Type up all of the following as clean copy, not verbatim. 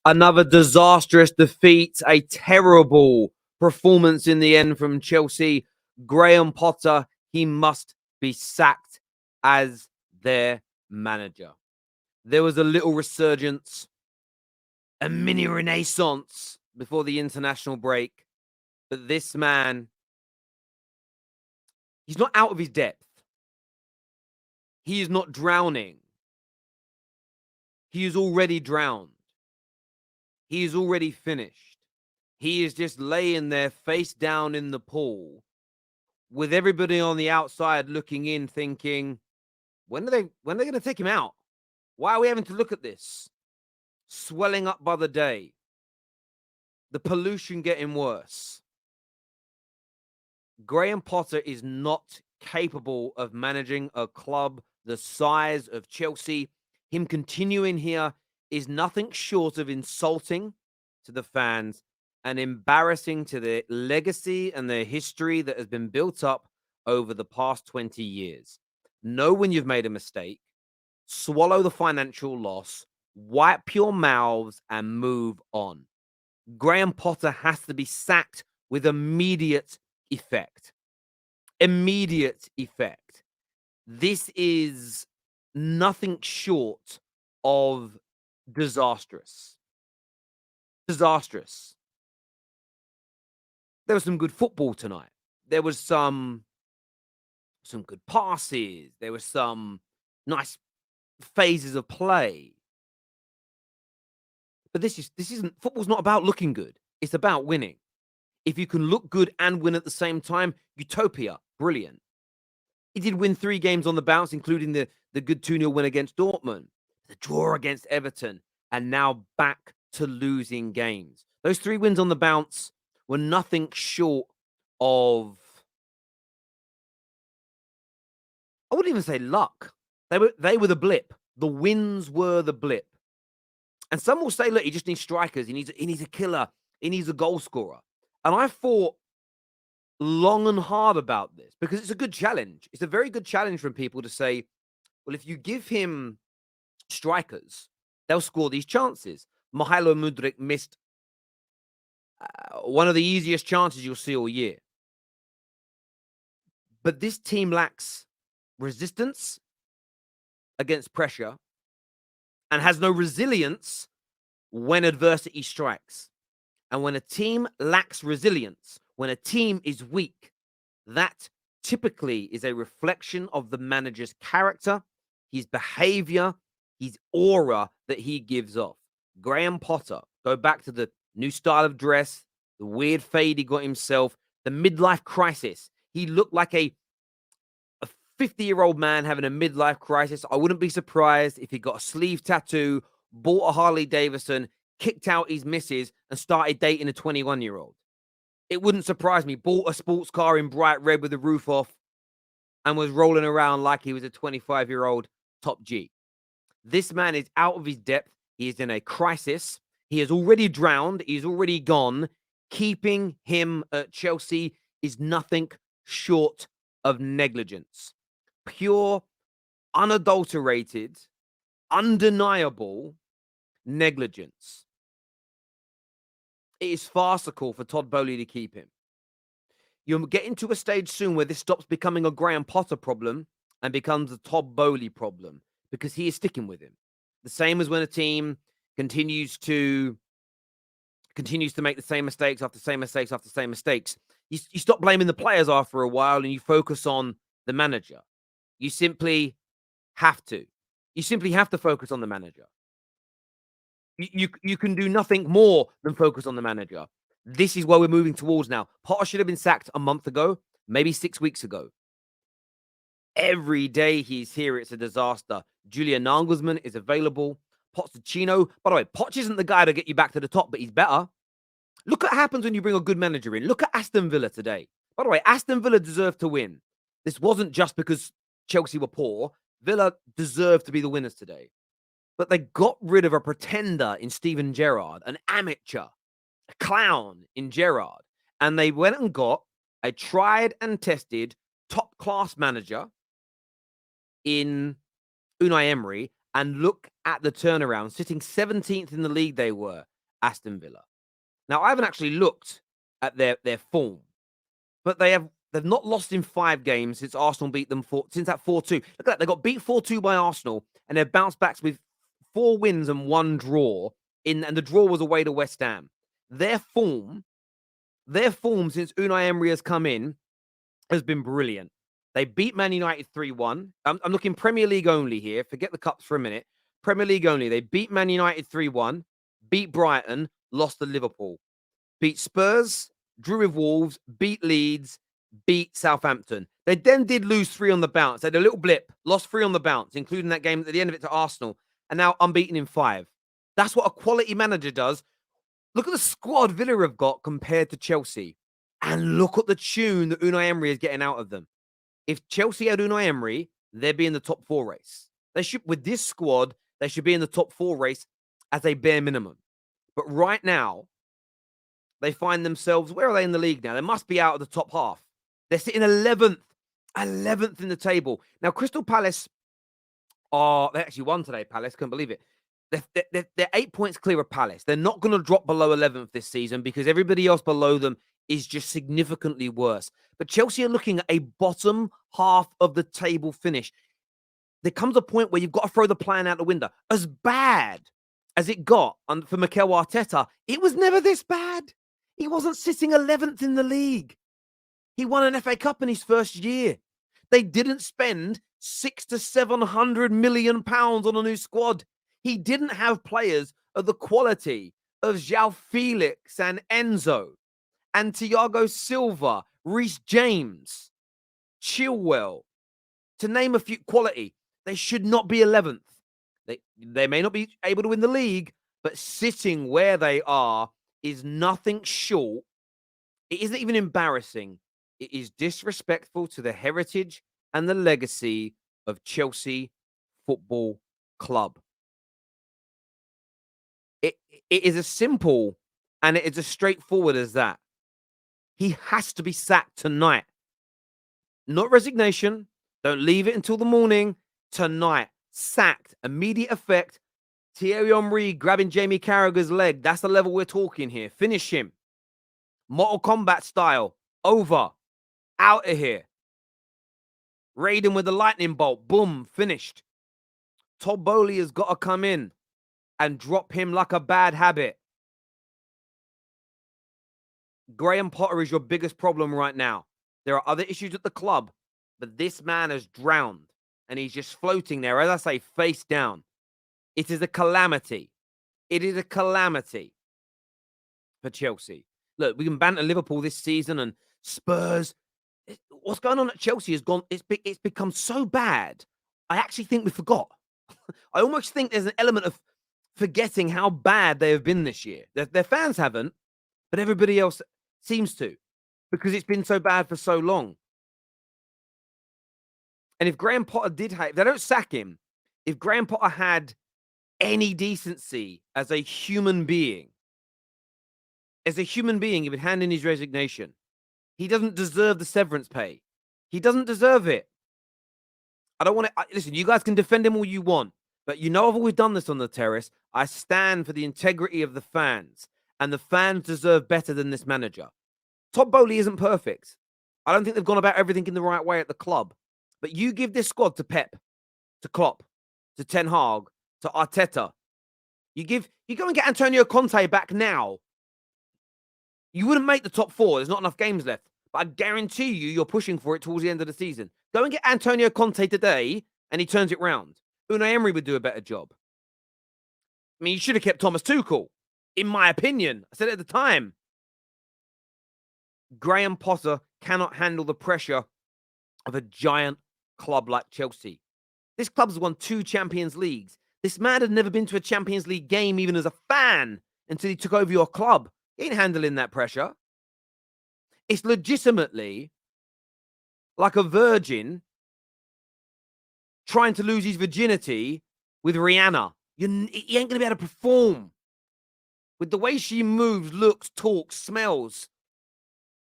Another disastrous defeat, a terrible performance in the end from Chelsea. Graham Potter, he must be sacked as their manager. There was a little resurgence, a mini renaissance before the international break. But this man, he's not out of his depth. He is not drowning. He is already drowned. He is already finished. He is just laying there face down in the pool with everybody on the outside looking in thinking, when are they going to take him out? Why are we having to look at this? Swelling up by the day. The pollution getting worse. Graham Potter is not capable of managing a club the size of Chelsea. Him continuing here is nothing short of insulting to the fans and embarrassing to their legacy and their history that has been built up over the past 20 years. Know when you've made a mistake, swallow the financial loss, wipe your mouths, and move on. Graham Potter has to be sacked with immediate effect. Immediate effect. This is nothing short of disastrous. Disastrous. There was some good football tonight. There was some good passes. There was some nice phases of play. But this isn't football's not about looking good. It's about winning. If you can look good and win at the same time, utopia, brilliant. He did win 3 games on the bounce, including the good 2-0 win against Dortmund, the draw against Everton, and now back to losing games. Those 3 wins on the bounce were nothing short of, I wouldn't even say luck. They were the blip. The wins were the blip. And some will say, look, he just needs strikers. He needs a killer. He needs a goal scorer. And I thought long and hard about this because it's a good challenge. It's a very good challenge from people to say, well, if you give him strikers, they'll score these chances. Mykhailo Mudryk missed one of the easiest chances you'll see all year. But this team lacks resistance against pressure and has no resilience when adversity strikes. And when a team lacks resilience, when a team is weak, that typically is a reflection of the manager's character, his behavior, his aura that he gives off. Graham Potter, go back to the new style of dress, the weird fade he got himself, the midlife crisis. He looked like a 50-year-old man having a midlife crisis. I wouldn't be surprised if he got a sleeve tattoo, bought a Harley Davidson, kicked out his missus, and started dating a 21-year-old. It wouldn't surprise me. Bought a sports car in bright red with the roof off and was rolling around like he was a 25-year-old top G. This man is out of his depth. He is in a crisis. He is already drowned. He's already gone. Keeping him at Chelsea is nothing short of negligence. Pure, unadulterated, undeniable negligence. It is farcical for Todd Boehly to keep him. You'll get into a stage soon where this stops becoming a Graham Potter problem and becomes a Todd Boehly problem because he is sticking with him. The same as when a team continues to make the same mistakes after same mistakes after same mistakes. You stop blaming the players after a while and you focus on the manager. You simply have to. You simply have to focus on the manager. You can do nothing more than focus on the manager. This is where we're moving towards now. Potter should have been sacked a month ago, maybe 6 weeks ago. Every day he's here, it's a disaster. Julian Nagelsmann is available. Pochettino, by the way, Poch isn't the guy to get you back to the top, but he's better. Look at what happens when you bring a good manager in. Look at Aston Villa today. By the way, Aston Villa deserved to win. This wasn't just because Chelsea were poor. Villa deserved to be the winners today. But they got rid of a pretender in Steven Gerrard, an amateur, a clown in Gerrard. And they went and got a tried and tested top-class manager in Unai Emery. And look at the turnaround. Sitting 17th in the league they were. Aston Villa. Now, I haven't actually looked at their form, but they've not lost in 5 games since Arsenal beat them since that 4-2. Look at that. They got beat 4-2 by Arsenal, and they've bounced back with 4 wins and 1 draw, and the draw was away to West Ham. Their form since Unai Emery has come in has been brilliant. They beat Man United 3-1. I'm looking Premier League only here. Forget the cups for a minute. Premier League only. They beat Man United 3-1, beat Brighton, lost to Liverpool, beat Spurs, drew with Wolves, beat Leeds, beat Southampton. They then did lose 3 on the bounce. They had a little blip, lost 3 on the bounce, including that game at the end of it to Arsenal, and now unbeaten in 5. That's what a quality manager does. Look at the squad Villa have got compared to Chelsea, and look at the tune that Unai Emery is getting out of them. If Chelsea had Unai Emery, they'd be in the top 4 race. They should, with this squad, they should be in the top 4 race as a bare minimum. But right now, they find themselves, where are they in the league now? They must be out of the top half. They're sitting 11th in the table. Now, Crystal Palace they actually won today, Palace. Couldn't believe it. They're 8 points clear of Palace. They're not going to drop below 11th this season because everybody else below them is just significantly worse. But Chelsea are looking at a bottom half of the table finish. There comes a point where you've got to throw the plan out the window. As bad as it got for Mikel Arteta, it was never this bad. He wasn't sitting 11th in the league. He won an FA Cup in his first year. They didn't spend 600 to 700 million pounds on a new squad. He didn't have players of the quality of João Felix and Enzo and Thiago Silva, Reece James, Chilwell, to name a few. Quality. They should not be 11th. They may not be able to win the league, but sitting where they are is nothing short. It isn't even embarrassing. It is disrespectful to the heritage and the legacy of Chelsea Football Club. It is as simple and it is as straightforward as that. He has to be sacked tonight. Not resignation. Don't leave it until the morning. Tonight. Sacked. Immediate effect. Thierry Henry grabbing Jamie Carragher's leg. That's the level we're talking here. Finish him. Mortal Kombat style. Over. Out of here. Raid him with a lightning bolt. Boom. Finished. Todd Bowley has got to come in and drop him like a bad habit. Graham Potter is your biggest problem right now. There are other issues at the club, but this man has drowned and he's just floating there, as I say, face down. It is a calamity. It is a calamity for Chelsea. Look, we can banter Liverpool this season and Spurs. What's going on at Chelsea has gone. It's become so bad. I actually think we forgot. I almost think there's an element of forgetting how bad they have been this year. Their fans haven't, but everybody else seems to, because it's been so bad for so long. And if Graham Potter if they don't sack him, if Graham Potter had any decency as a human being, he would hand in his resignation. He doesn't deserve the severance pay. He doesn't deserve it. I don't want to listen. You guys can defend him all you want, but you know I've always done this on the terrace. I stand for the integrity of the fans, and the fans deserve better than this manager. Todd Bowley isn't perfect. I don't think they've gone about everything in the right way at the club. But you give this squad to Pep, to Klopp, to Ten Hag, to Arteta. You go and get Antonio Conte back now. You wouldn't make the top 4. There's not enough games left. But I guarantee you're pushing for it towards the end of the season. Go and get Antonio Conte today, and he turns it round. Unai Emery would do a better job. I mean, you should have kept Thomas Tuchel, in my opinion. I said it at the time. Graham Potter cannot handle the pressure of a giant club like Chelsea. This club's won 2 Champions Leagues. This man had never been to a Champions League game, even as a fan, until he took over your club. He ain't handling that pressure. It's legitimately like a virgin trying to lose his virginity with Rihanna. He ain't going to be able to perform. With the way she moves, looks, talks, smells,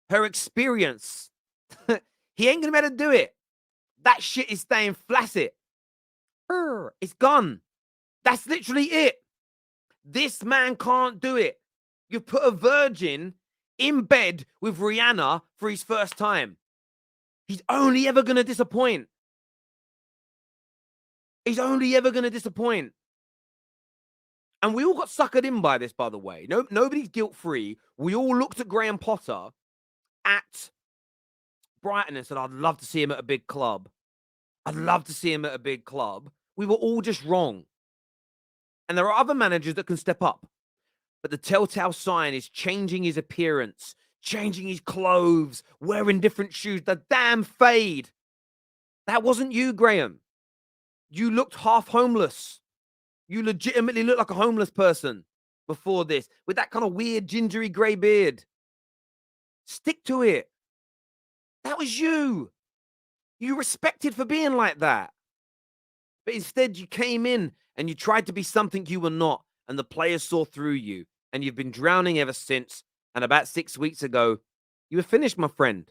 her experience, he ain't going to be able to do it. That shit is staying flaccid. It's gone. That's literally it. This man can't do it. You've put a virgin in bed with Rihanna for his first time. He's only ever going to disappoint. He's only ever going to disappoint. And we all got suckered in by this, by the way. No, nobody's guilt-free. We all looked at Graham Potter at Brighton and said, I'd love to see him at a big club. I'd love to see him at a big club. We were all just wrong. And there are other managers that can step up. But the telltale sign is changing his appearance, changing his clothes, wearing different shoes, the damn fade. That wasn't you, Graham. You looked half homeless. You legitimately looked like a homeless person before this with that kind of weird gingery gray beard. Stick to it. That was you. You respected for being like that. But instead, you came in and you tried to be something you were not, and the players saw through you, and you've been drowning ever since. And about 6 weeks ago, you were finished, my friend.